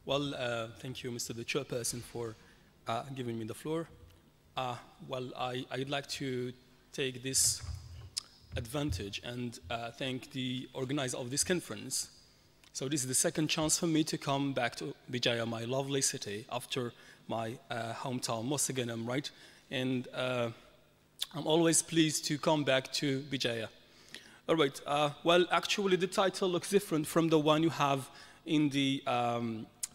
Well, thank you, Mr. the Chairperson, for giving me the floor. I'd like to take this advantage and thank the organizer of this conference. So this is the second chance for me to come back to Bijaya, my lovely city, after my hometown, Mosaganam, right? And I'm always pleased to come back to Bijaya. All right, well, actually the title looks different from the one you have in the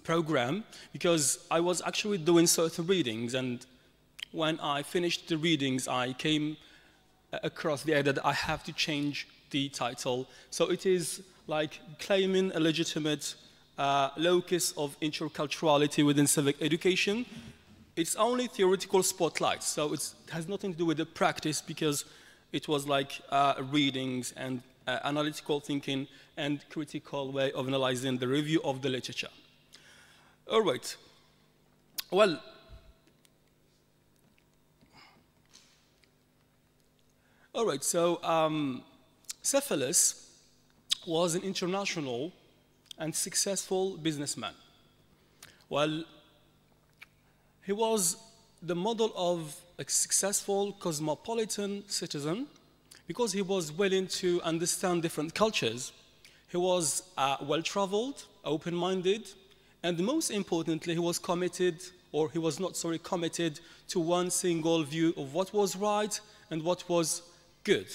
program, because I was actually doing certain readings, and when I finished the readings, I came across the idea that I have to change the title. So it is like claiming a legitimate locus of interculturality within civic education. It's only theoretical spotlight, so it has nothing to do with the practice, because it was like readings and analytical thinking and critical way of analyzing the review of the literature. All right. Well, all right, so Cephalus was an international and successful businessman. Well, he was the model of a successful cosmopolitan citizen because he was willing to understand different cultures. He was well-traveled, open-minded, and most importantly, he was committed, or he was not, sorry, committed to one single view of what was right and what was good.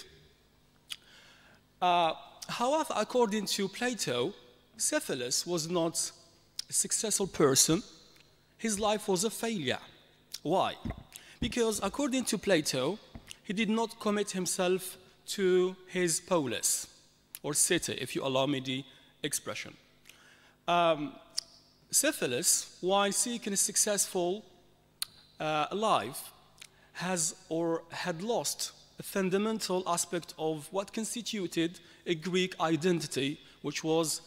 However, according to Plato, Cephalus was not a successful person. His life was a failure. Why? Because according to Plato, he did not commit himself to his polis, or city, if you allow me the expression. Cephalus, while seeking a successful life, had lost a fundamental aspect of what constituted a Greek identity, which was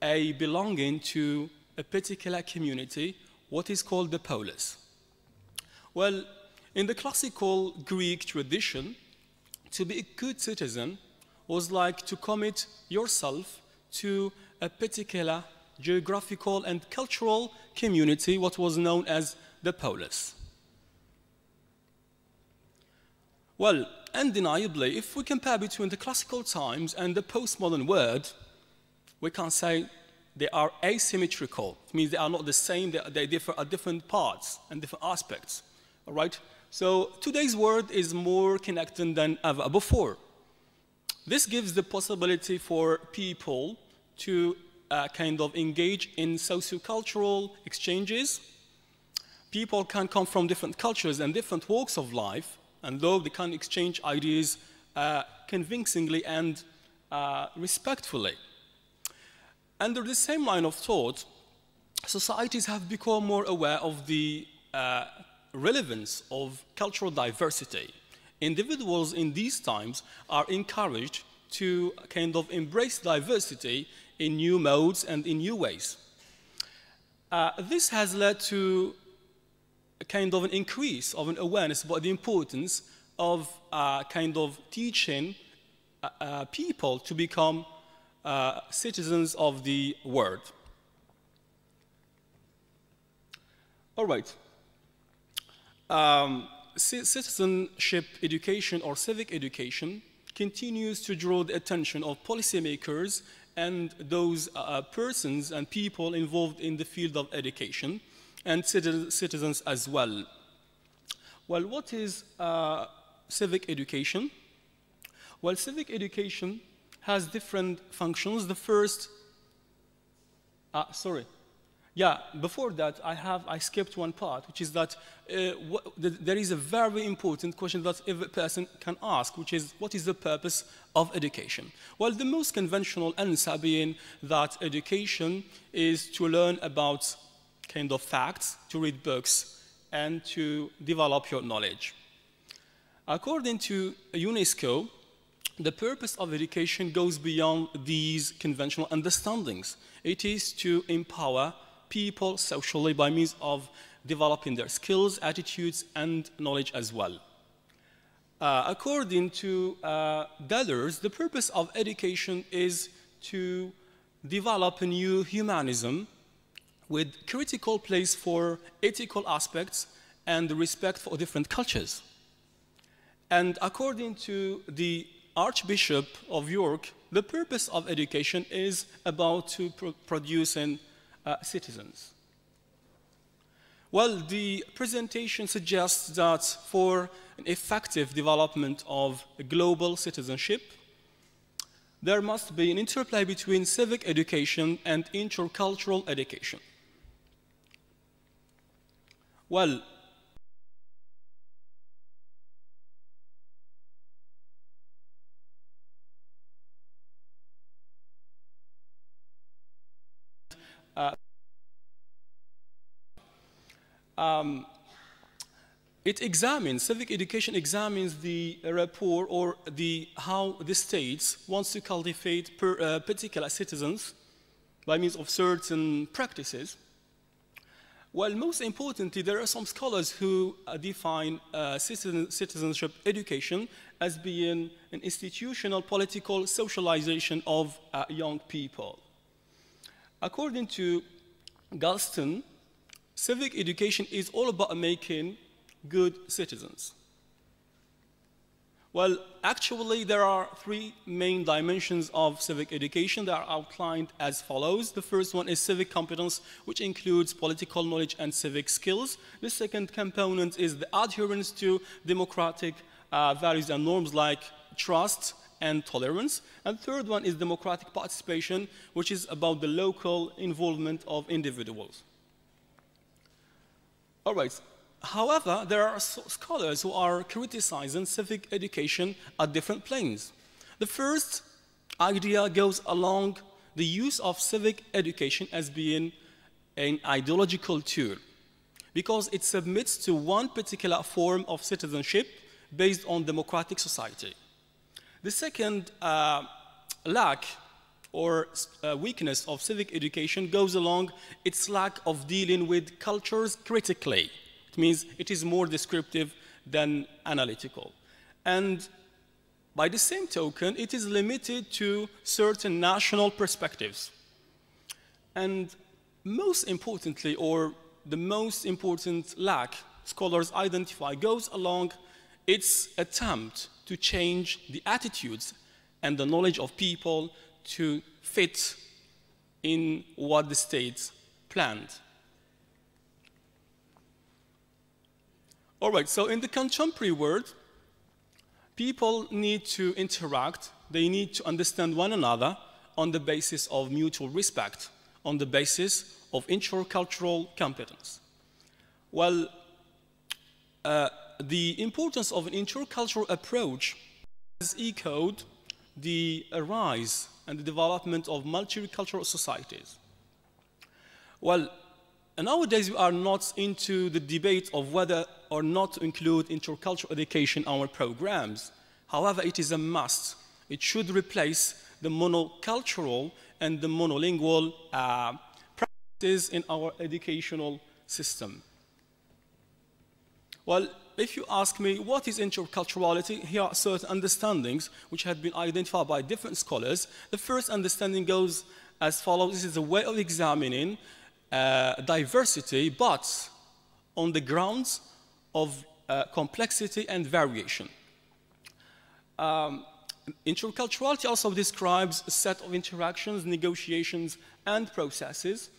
a belonging to a particular community, what is called the polis. Well, in the classical Greek tradition, to be a good citizen was like to commit yourself to a particular geographical and cultural community, what was known as the polis. Well, undeniably, if we compare between the classical times and the postmodern world, we can say they are asymmetrical. It means they are not the same, they differ at different parts and different aspects, all right? So today's world is more connected than ever before. This gives the possibility for people to kind of engage in sociocultural exchanges. People can come from different cultures and different walks of life, and though they can exchange ideas convincingly and respectfully. Under the same line of thought, societies have become more aware of the relevance of cultural diversity. Individuals in these times are encouraged to kind of embrace diversity in new modes and in new ways. This has led to a kind of an increase of an awareness about the importance of kind of teaching people to become citizens of the world. All right. Citizenship education or civic education continues to draw the attention of policymakers and those persons and people involved in the field of education, and citizens as well. Well, what is civic education? Well, civic education has different functions. The first, before that, I skipped one part, which is that there is a very important question that every person can ask, which is, what is the purpose of education? Well, the most conventional answer being that education is to learn about kind of facts, to read books, and to develop your knowledge. According to UNESCO, the purpose of education goes beyond these conventional understandings. It is to empower people socially by means of developing their skills, attitudes, and knowledge as well. According to Deleuze, the purpose of education is to develop a new humanism, with critical place for ethical aspects and respect for different cultures. And according to the Archbishop of York, the purpose of education is about to producing citizens. Well, the presentation suggests that for an effective development of global citizenship, there must be an interplay between civic education and intercultural education. Well, civic education examines the rapport or how the states wants to cultivate particular citizens by means of certain practices. Well, most importantly, there are some scholars who define citizenship education as being an institutional political socialization of young people. According to Galston, civic education is all about making good citizens. Well, actually, there are three main dimensions of civic education that are outlined as follows. The first one is civic competence, which includes political knowledge and civic skills. The second component is the adherence to democratic values and norms like trust and tolerance. And the third one is democratic participation, which is about the local involvement of individuals. All right. However, there are scholars who are criticizing civic education at different planes. The first idea goes along the use of civic education as being an ideological tool, because it submits to one particular form of citizenship based on democratic society. The second lack or weakness of civic education goes along its lack of dealing with cultures critically. It means it is more descriptive than analytical. And by the same token, it is limited to certain national perspectives. And most importantly, or the most important lack scholars identify goes along its attempt to change the attitudes and the knowledge of people to fit in what the state planned. All right, so in the contemporary world, people need to interact, they need to understand one another on the basis of mutual respect, on the basis of intercultural competence. Well, the importance of an intercultural approach has echoed the rise and the development of multicultural societies. Well, nowadays we are not into the debate of whether or not to include intercultural education in our programs. However, it is a must. It should replace the monocultural and the monolingual practices in our educational system. Well, if you ask me what is interculturality, here are certain understandings which have been identified by different scholars. The first understanding goes as follows. This is a way of examining diversity, but on the grounds of complexity and variation. Interculturality also describes a set of interactions, negotiations, and processes.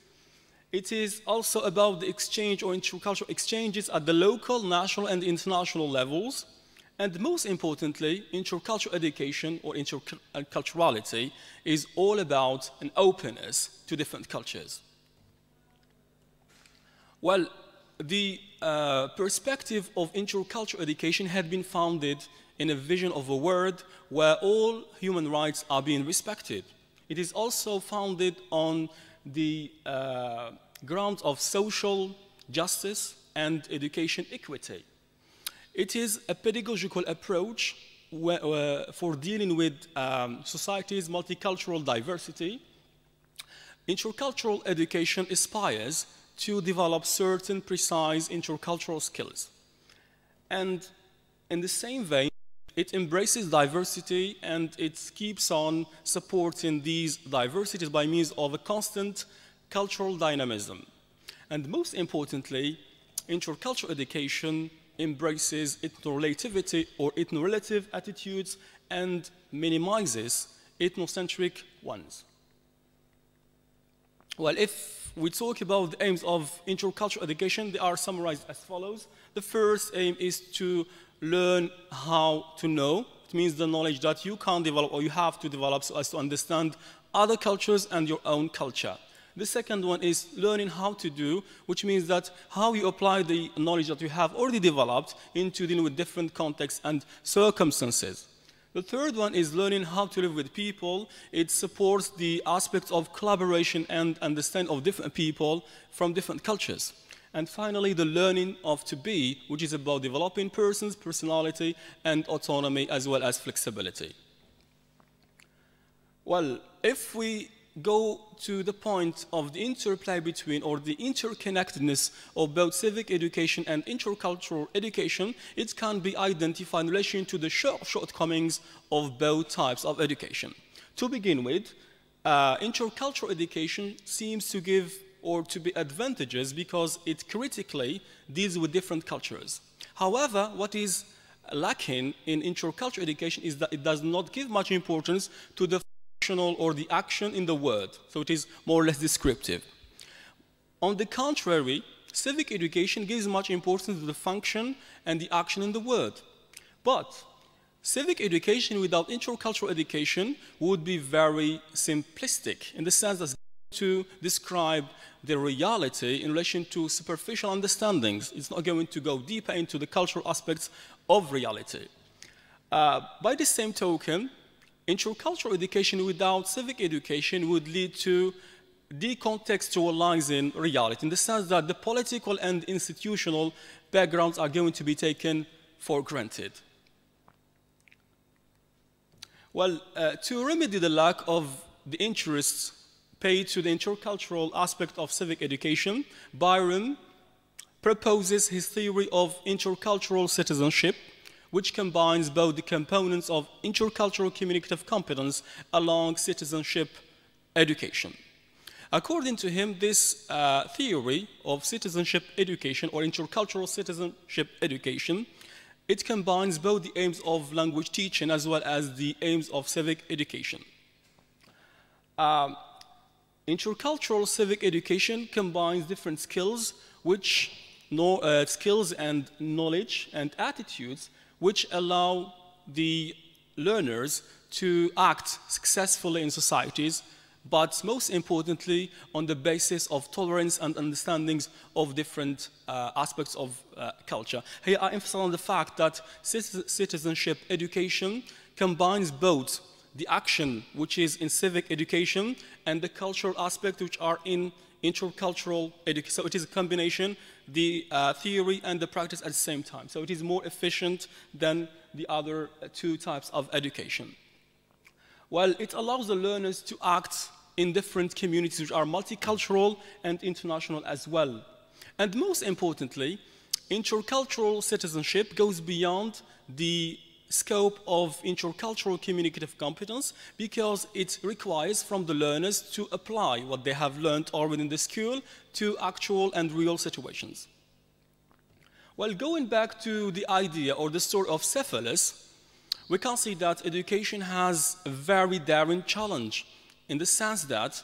It is also about the exchange or intercultural exchanges at the local, national, and international levels. And most importantly, intercultural education or interculturality is all about an openness to different cultures. Well, the perspective of intercultural education had been founded in a vision of a world where all human rights are being respected. It is also founded on the grounds of social justice and education equity. It is a pedagogical approach for dealing with society's multicultural diversity. Intercultural education aspires to develop certain precise intercultural skills. And in the same vein, it embraces diversity and it keeps on supporting these diversities by means of a constant cultural dynamism. And most importantly, intercultural education embraces ethno-relativity or ethno-relative attitudes and minimizes ethnocentric ones. Well, if we talk about the aims of intercultural education, they are summarized as follows. The first aim is to learn how to know. It means the knowledge that you can develop or you have to develop so as to understand other cultures and your own culture. The second one is learning how to do, which means that how you apply the knowledge that you have already developed into dealing with different contexts and circumstances. The third one is learning how to live with people. It supports the aspects of collaboration and understanding of different people from different cultures. And finally, the learning of to be, which is about developing persons, personality, and autonomy, as well as flexibility. Well, if we go to the point of the interplay between or the interconnectedness of both civic education and intercultural education, it can be identified in relation to the shortcomings of both types of education. To begin with, intercultural education seems to give or to be advantageous because it critically deals with different cultures. However, what is lacking in intercultural education is that it does not give much importance to the or the action in the word, so it is more or less descriptive. On the contrary, civic education gives much importance to the function and the action in the word. But civic education without intercultural education would be very simplistic in the sense that it's to describe the reality in relation to superficial understandings. It's not going to go deeper into the cultural aspects of reality. By the same token, intercultural education without civic education would lead to decontextualizing reality, in the sense that the political and institutional backgrounds are going to be taken for granted. Well, to remedy the lack of the interest paid to the intercultural aspect of civic education, Byron proposes his theory of intercultural citizenship, which combines both the components of intercultural communicative competence along citizenship education. According to him, this theory of citizenship education or intercultural citizenship education, it combines both the aims of language teaching as well as the aims of civic education. Intercultural civic education combines different skills, skills and knowledge and attitudes which allow the learners to act successfully in societies, but most importantly, on the basis of tolerance and understandings of different aspects of culture. Here I emphasize on the fact that citizenship education combines both the action, which is in civic education, and the cultural aspect, which are in intercultural education. So it is a combination, the theory and the practice at the same time. So it is more efficient than the other two types of education. Well, it allows the learners to act in different communities which are multicultural and international as well. And most importantly, intercultural citizenship goes beyond the scope of intercultural communicative competence because it requires from the learners to apply what they have learned already in the school to actual and real situations. Well, going back to the idea or the story of Cephalus, we can see that education has a very daring challenge in the sense that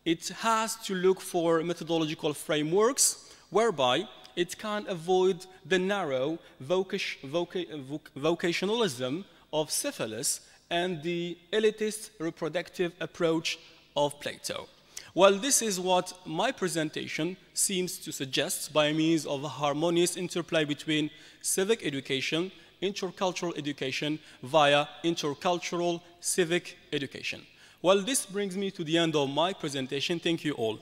it has to look for methodological frameworks whereby it can avoid the narrow vocationalism of Cephalus and the elitist reproductive approach of Plato. Well, this is what my presentation seems to suggest by means of a harmonious interplay between civic education, intercultural education via intercultural civic education. Well, this brings me to the end of my presentation. Thank you all.